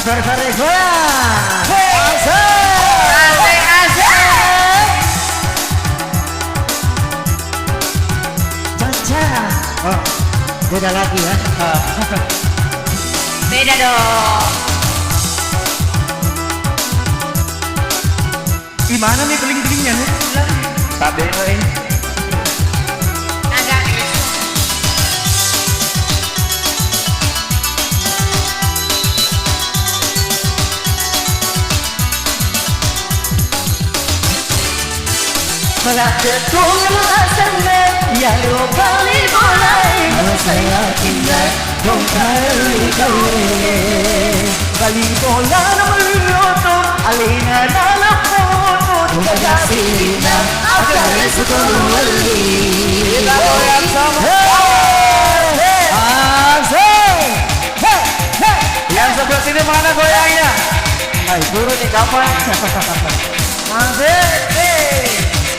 sore goyang. Asik. Caca. Oh, beda lagi ya. Beda dong. Gimana nih keling-kelingnya nih? Tadi nih. Agak. Melakukan asana yang kembali mulai. Saya tinggal kembali kau. Bali bola namuloto alina nalapoto kasihna akan sekali. Kita goyang sama. Asik. Yang sebelah sini mana goyangnya? Hai, turun nih kapan? Asik.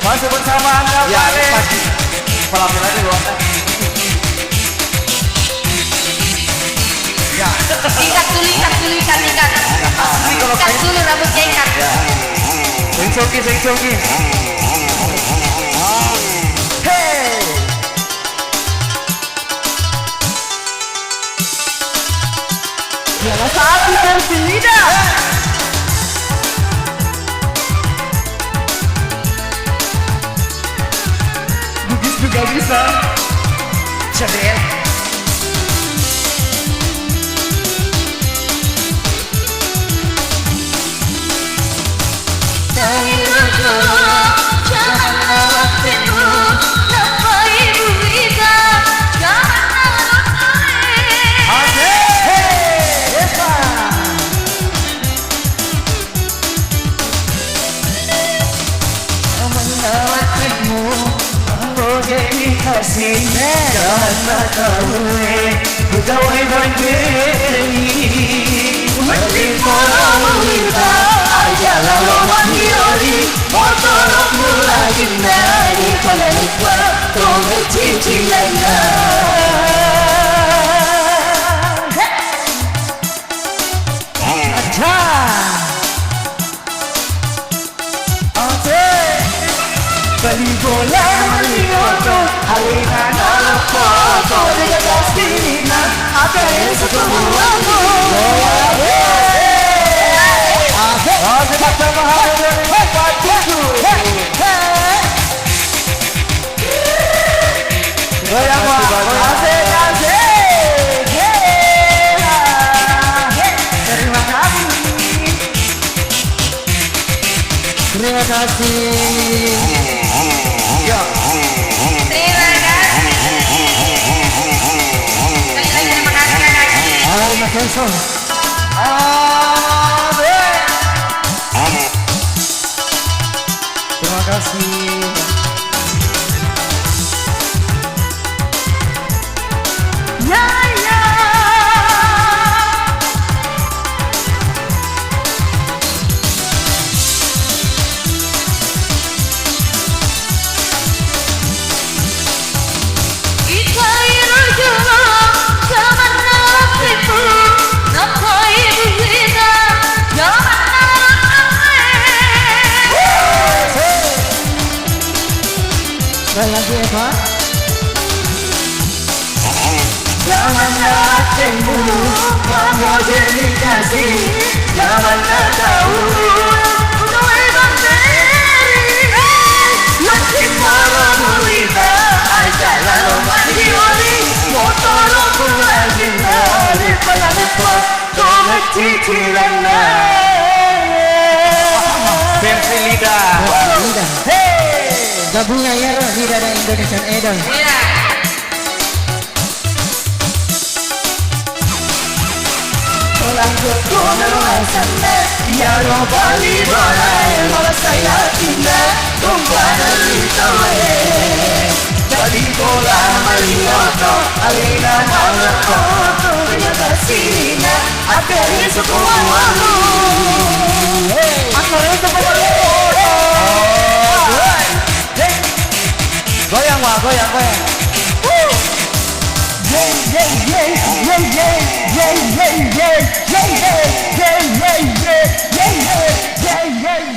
Masih bersama Anda, Ya, Pak. pasti. Pelapin aja lu. Ya. Ikat dulu. Ikat dulu rambutnya ikat. Sing soki. Hey. Jangan sapi terpindah. Bugis juga bisa. Cadel. Jangan tahu pegawai berdiri Mendikolo kita Ajalah lawan hiori Motor mulai dari Kalau lupa Tolong cincin lainnya Bali bola Malioto Alina nalapoto Dengan kasihna Akan sekemuamu Asik bersama hari ini Pak Cucu. Goyang Pak. Asik. Terima kasih. Terima kasih. Ya. Terima kasih. Sekali lagi terima kasih kakak. Terima kasih. Terima kasih. Ya. Kita iruju kemana tipu Napai berbeda Sekali lagi ya Pak. Janganlah temu Kamu jadi kasih Janganlah tahu Pegawai berdiri Masih marah mulita Ajalah lomba diori Motor pulang Dari pelan-pelan Tolong cicilannya Versi lidah. Gabungan ya Lidah dan Indonesian Idol. Iya. Lanjut kuno sana Ya lo bali boleh Malah saya tinggal Kumpana litoe Bali bola malioto Alina malakoto Terima kasihnya Akhirnya semuamu Akhirnya semuamu Goyang Pak, goyang. yeah, yeah, yeah, yeah, yeah, yeah, yeah, yeah, yeah, yeah, yeah, yeah,